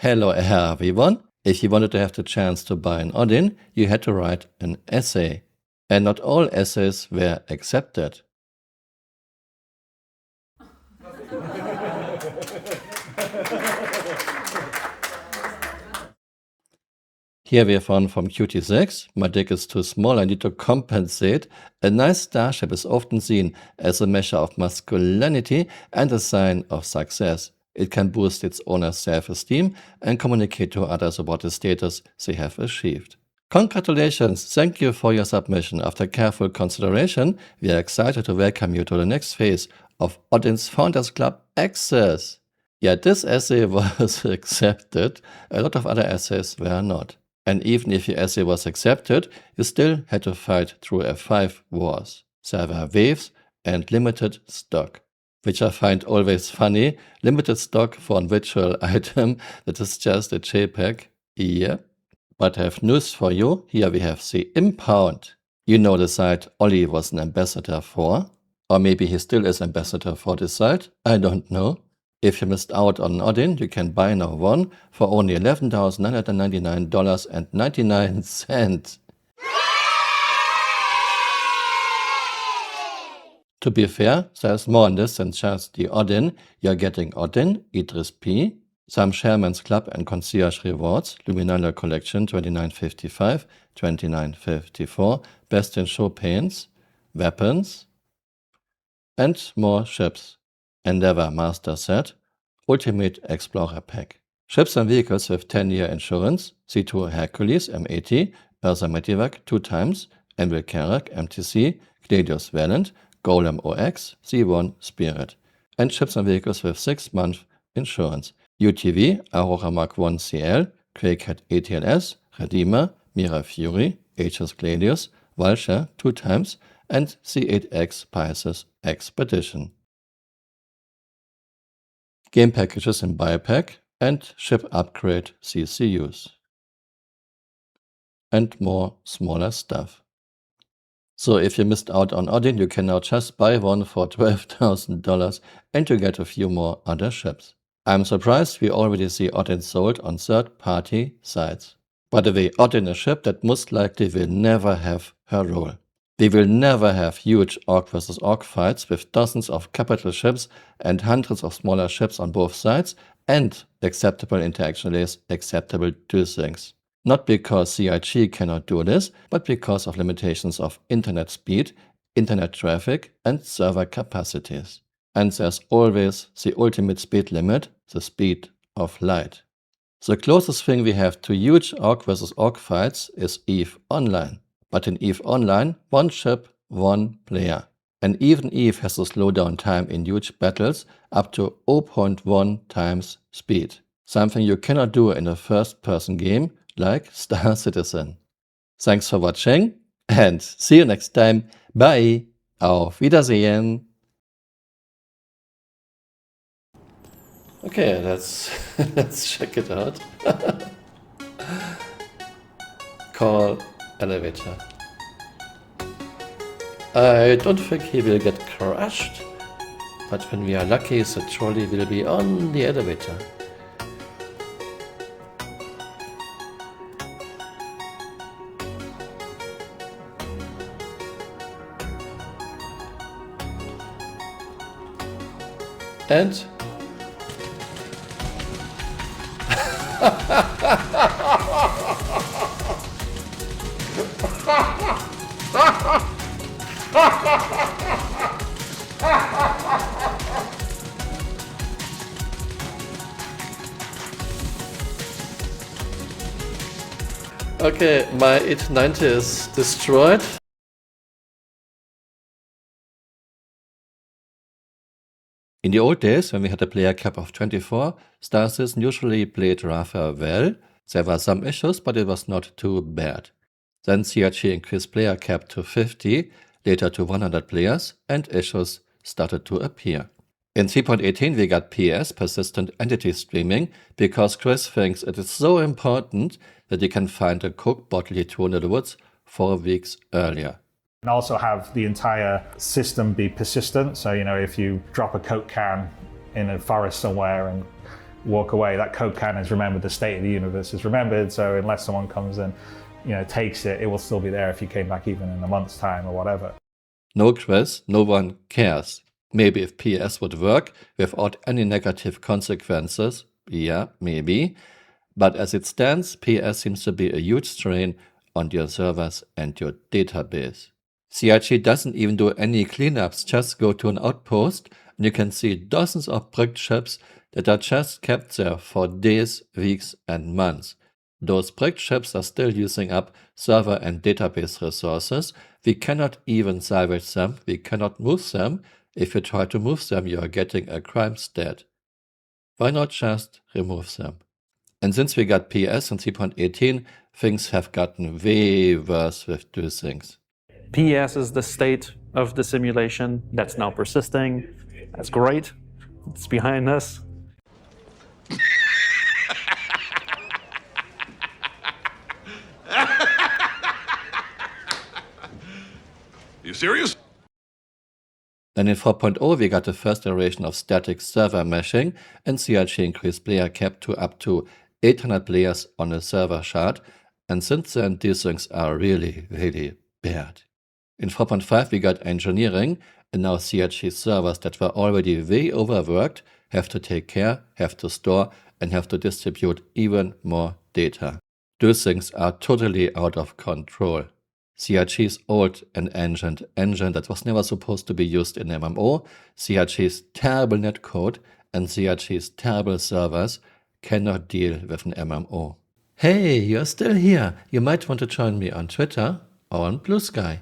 Hello everyone! If you wanted to have the chance to buy an Odin, you had to write an essay. And not all essays were accepted. Here we have one from QT6. My dick is too small, I need to compensate. A nice starship is often seen as a measure of masculinity and a sign of success. It can boost its owner's self-esteem and communicate to others about the status they have achieved. Congratulations! Thank you for your submission. After careful consideration, we are excited to welcome you to the next phase of Odin's Founders Club Access. Yeah, this essay was accepted. A lot of other essays were not. And even if your essay was accepted, you still had to fight through F5 wars. There were waves and limited stock, which I find always funny. Limited stock for a virtual item that is just a JPEG. Yep. But I have news for you. Here we have the impound. You know the site Ollie was an ambassador for. Or maybe he still is ambassador for this site. I don't know. If you missed out on Odin, you can buy now one for only $11,999.99. To be fair, there's more on this than just the Odin. You're getting Odin, Idris P, some Chairman's Club and Concierge Rewards, Luminaria Collection 2955, 2954, Best in Show paints, weapons, and more ships. Endeavor Master Set, Ultimate Explorer Pack. Ships and vehicles with 10-year insurance, C2 Hercules M80, Ursa Medivac 2 times, Anvil Carrack MTC, Gladius Valiant, Golem OX, C1 Spirit. And ships and vehicles with 6-month insurance. UTV, Aurora Mark 1 CL, Quakehead ATLS, Redeemer, Mira Fury, Aegis Gladius, Vulture 2 times, and C8X Pisces Expedition. Game packages in Biopack and ship upgrade CCUs. And more smaller stuff. So if you missed out on Odin, you can now just buy one for $12,000 and you get a few more other ships. I'm surprised we already see Odin sold on third-party sites. By the way, Odin is a ship that most likely will never have her role. We will never have huge Orc vs Orc fights with dozens of capital ships and hundreds of smaller ships on both sides and acceptable interaction layers, acceptable do things. Not because CIG cannot do this, but because of limitations of internet speed, internet traffic, and server capacities. And there's always the ultimate speed limit, the speed of light. The closest thing we have to huge Orc vs Orc fights is EVE Online. But in EVE Online, one ship, one player. And even EVE has a slowdown time in huge battles up to 0.1 times speed. Something you cannot do in a first-person game like Star Citizen. Thanks for watching and see you next time. Bye. Auf Wiedersehen. Okay, let's check it out. Call elevator. I don't think he will get crushed, but when we are lucky, the trolley will be on the elevator. And okay, my 890 is destroyed. In the old days, when we had a player cap of 24, Star Citizen usually played rather well. There were some issues, but it was not too bad. Then CRG increased player cap to 50, later to 100 players, and issues started to appear. In 3.18 we got PS, Persistent Entity Streaming, because Chris thinks it is so important that you can find a Coke bottle he threw in the woods 4 weeks earlier. And also have the entire system be persistent. So, if you drop a Coke can in a forest somewhere and walk away. That Coke can is remembered, the state of the universe is remembered, so unless someone comes and takes it, it will still be there if you came back even in a month's time or whatever. No quiz, no one cares. Maybe if PS would work without any negative consequences, yeah, maybe. But as it stands, PS seems to be a huge strain on your servers and your database. CRG doesn't even do any cleanups, just go to an outpost and you can see dozens of brick chips that are just kept there for days, weeks and months. Those brick chips are still using up server and database resources. We cannot even salvage them, we cannot move them. If you try to move them, you are getting a crime stat. Why not just remove them? And since we got PS in 3.18, things have gotten way worse with these things. PS is the state of the simulation that's now persisting. That's great. It's behind us. You serious? Then in 4.0 we got the first iteration of static server meshing, and CRG increased player cap to up to 800 players on a server shard, and since then these things are really, really bad. In 4.5 we got engineering, and now CRG servers that were already way overworked have to take care, have to store, and have to distribute even more data. Those things are totally out of control. CRG's old and ancient engine that was never supposed to be used in MMO, CRG's terrible netcode, and CRG's terrible servers cannot deal with an MMO. Hey, you're still here. You might want to join me on Twitter or on Blue Sky.